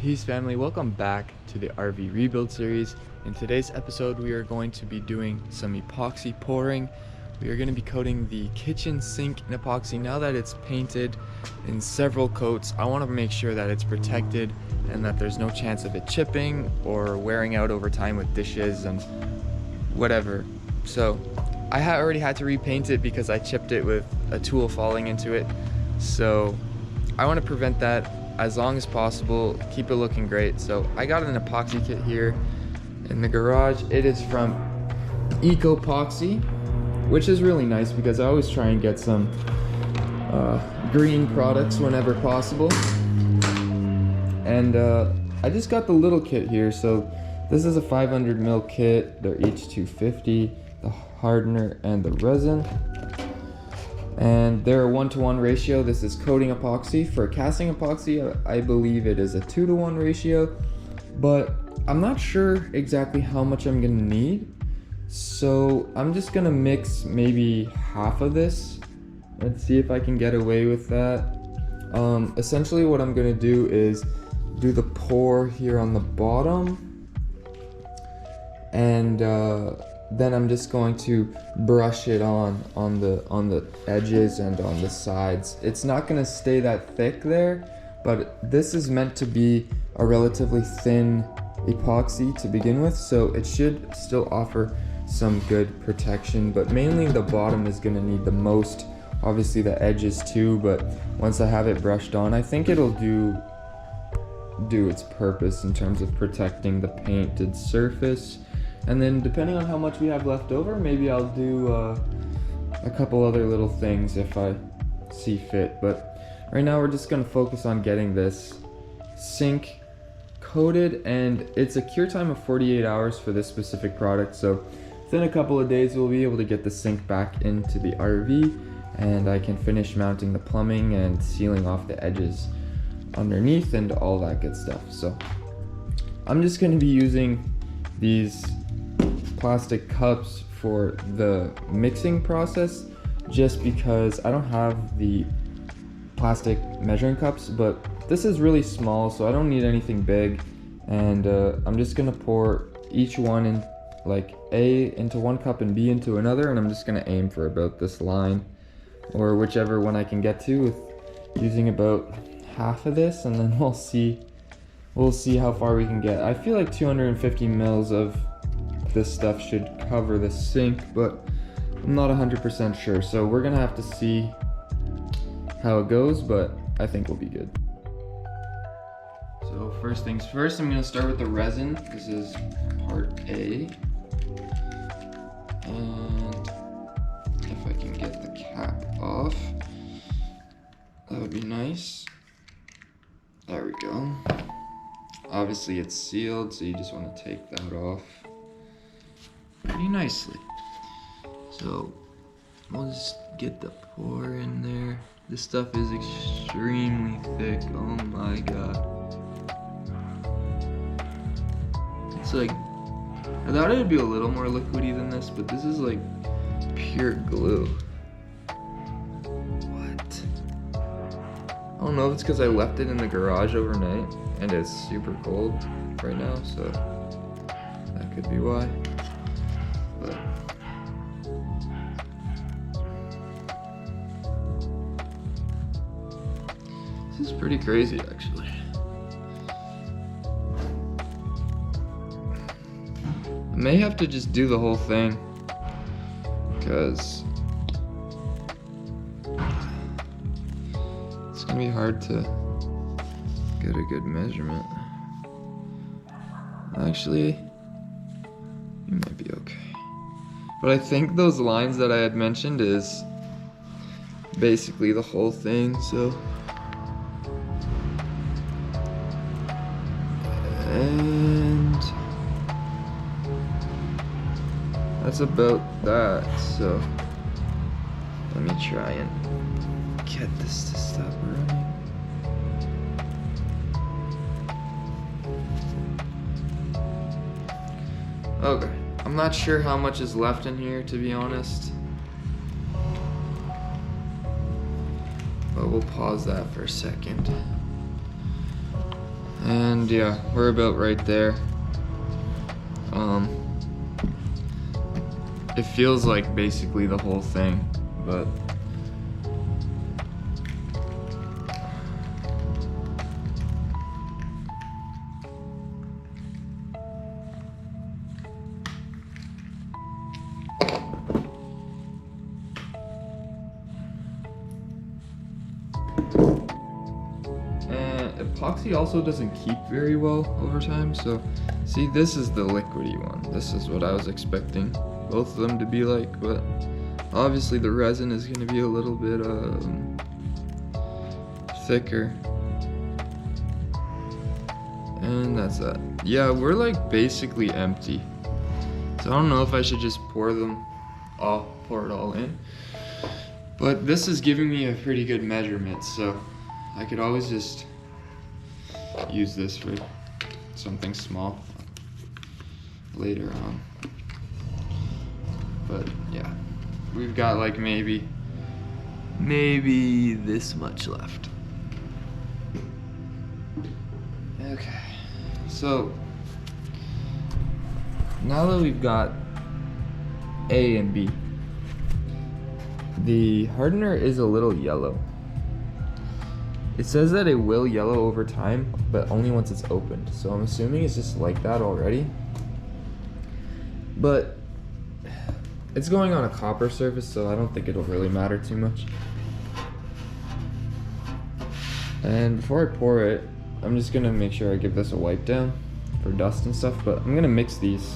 Peace family, welcome back to the RV rebuild series. In today's episode we are going to be doing some epoxy pouring. We are going to be coating the kitchen sink in epoxy. Now that it's painted in several coats, I want to make sure that it's protected and that there's no chance of it chipping or wearing out over time with dishes and whatever. So I already had to repaint it because I chipped it with a tool falling into it. So I want to prevent that as long as possible, keep it looking great. So I got an epoxy kit here in the garage. It is from Epoxy, which is really nice because I always try and get some green products whenever possible. And I just got the little kit here. So this is a 500 ml kit. They're each $250, the hardener and the resin. And they're a 1-to-1 ratio. This is coating epoxy. For casting epoxy, I believe it is a 2-to-1 ratio, but I'm not sure exactly how much I'm gonna need. So I'm just gonna mix maybe half of this and see if I can get away with that. Essentially what I'm gonna do is do the pour here on the bottom, and then I'm just going to brush it on the edges and on the sides. It's not gonna stay that thick there, but this is meant to be a relatively thin epoxy to begin with, so it should still offer some good protection, but mainly the bottom is gonna need the most, obviously the edges too, but once I have it brushed on, I think it'll do its purpose in terms of protecting the painted surface. And then depending on how much we have left over, maybe I'll do a couple other little things if I see fit. But right now we're just gonna focus on getting this sink coated, and it's a cure time of 48 hours for this specific product. So within a couple of days we'll be able to get the sink back into the RV, and I can finish mounting the plumbing and sealing off the edges underneath and all that good stuff. So I'm just gonna be using these plastic cups for the mixing process, just because I don't have the plastic measuring cups, but this is really small, so I don't need anything big. And I'm just gonna pour each one in, like A into one cup and B into another, and I'm just gonna aim for about this line, or whichever one I can get to, with using about half of this, and then we'll see how far we can get. I feel like 250 mils of this stuff should cover the sink, but I'm not 100% sure, so we're gonna have to see how it goes, but I think we'll be good. So first things first, I'm gonna start with the resin. This is part A, and if I can get the cap off, that would be nice. There we go. Obviously it's sealed, so you just want to take that off pretty nicely. So we'll just get the pour in there. This stuff is extremely thick. Oh my god. It's like, I thought it would be a little more liquidy than this, but this is like pure glue. What? I don't know if it's because I left it in the garage overnight and it's super cold right now, so that could be why. But this is pretty crazy, actually. I may have to just do the whole thing, because it's gonna be hard to get a good measurement. Actually, you might be okay. But I think those lines that I had mentioned is basically the whole thing, so. And that's about that, so let me try and get this to stop running. Okay, I'm not sure how much is left in here, to be honest, but we'll pause that for a second. And yeah, we're about right there. It feels like basically the whole thing, but epoxy also doesn't keep very well over time, so see, this is the liquidy one. This is what I was expecting both of them to be like, but obviously the resin is going to be a little bit thicker. And that's that. Yeah, we're like basically empty, so I don't know if I should just pour it all in, but this is giving me a pretty good measurement, so I could always just use this for something small later on. But yeah, we've got like maybe this much left. Okay, so now that we've got A and B, the hardener is a little yellow. It says that it will yellow over time, but only once it's opened. So I'm assuming it's just like that already. But it's going on a copper surface, so I don't think it'll really matter too much. And before I pour it, I'm just gonna make sure I give this a wipe down for dust and stuff, but I'm gonna mix these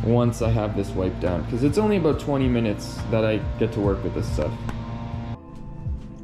once I have this wiped down, because it's only about 20 minutes that I get to work with this stuff.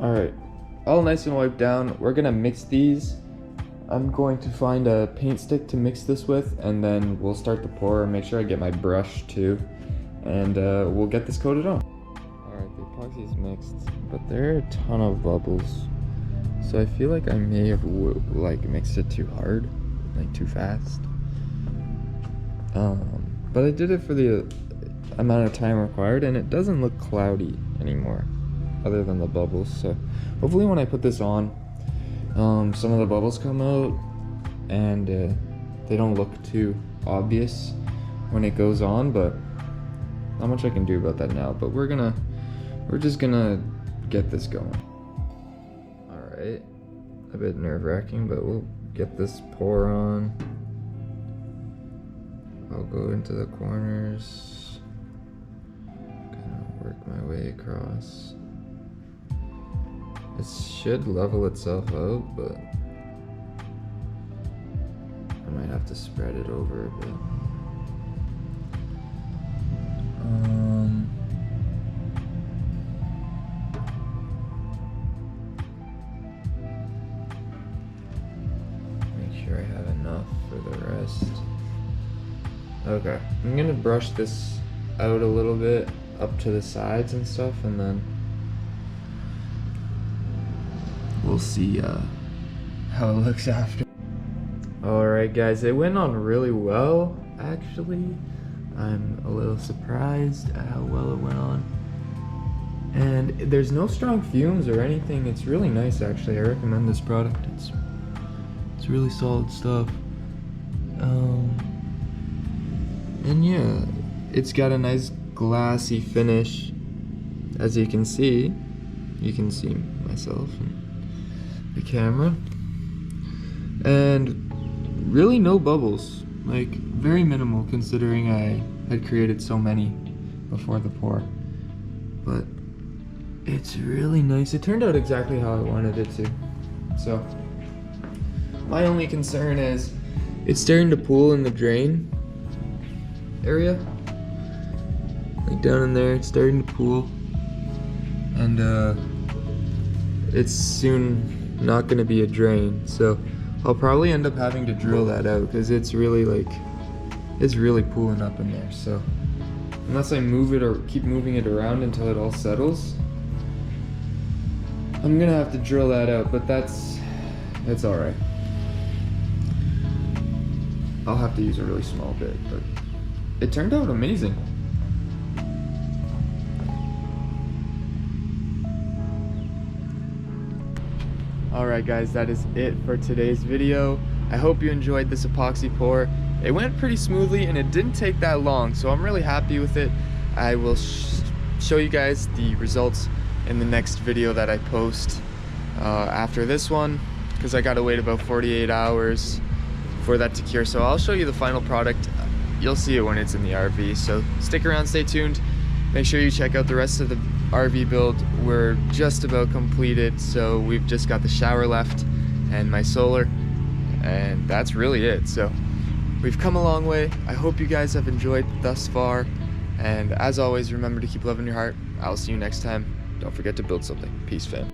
Alright, all nice and wiped down. We're gonna mix these. I'm going to find a paint stick to mix this with, and then we'll start the pour. Make sure I get my brush too, and we'll get this coated on. Alright, the epoxy is mixed, but there are a ton of bubbles, so I feel like I may have mixed it too hard, like too fast. But I did it for the amount of time required, and it doesn't look cloudy anymore, other than the bubbles. So hopefully when I put this on, some of the bubbles come out, and they don't look too obvious when it goes on, but not much I can do about that now. But we're just gonna get this going. Alright, a bit nerve-wracking, but we'll get this pour on. I'll go into the corners, kind of work my way across. It should level itself out, but I might have to spread it over a bit. Make sure I have enough for the rest. Okay, I'm gonna brush this out a little bit up to the sides and stuff, and then we'll see how it looks after. Alright guys, it went on really well, actually. I'm a little surprised at how well it went on. And there's no strong fumes or anything. It's really nice, actually. I recommend this product. It's really solid stuff. And yeah, it's got a nice glassy finish. As you can see myself and the camera. And really no bubbles, like very minimal considering I had created so many before the pour. But it's really nice. It turned out exactly how I wanted it to. So my only concern is it's starting to pool in the drain area, like down in there. It's starting to pool, and it's soon not going to be a drain, so I'll probably end up having to drill that out, because it's really pooling up in there. So unless I move it or keep moving it around until it all settles, I'm gonna have to drill that out, but that's all right. I'll have to use a really small bit, but it turned out amazing. Alright guys, that is it for today's video. I hope you enjoyed this epoxy pour. It went pretty smoothly and it didn't take that long, so I'm really happy with it. I will show you guys the results in the next video that I post after this one, because I gotta wait about 48 hours for that to cure. So I'll show you the final product. You'll see it when it's in the RV, so stick around, stay tuned. Make sure you check out the rest of the RV build. We're just about completed, so we've just got the shower left and my solar, and that's really it. So we've come a long way. I hope you guys have enjoyed thus far, and as always, remember to keep love in your heart. I'll see you next time. Don't forget to build something. Peace, fam.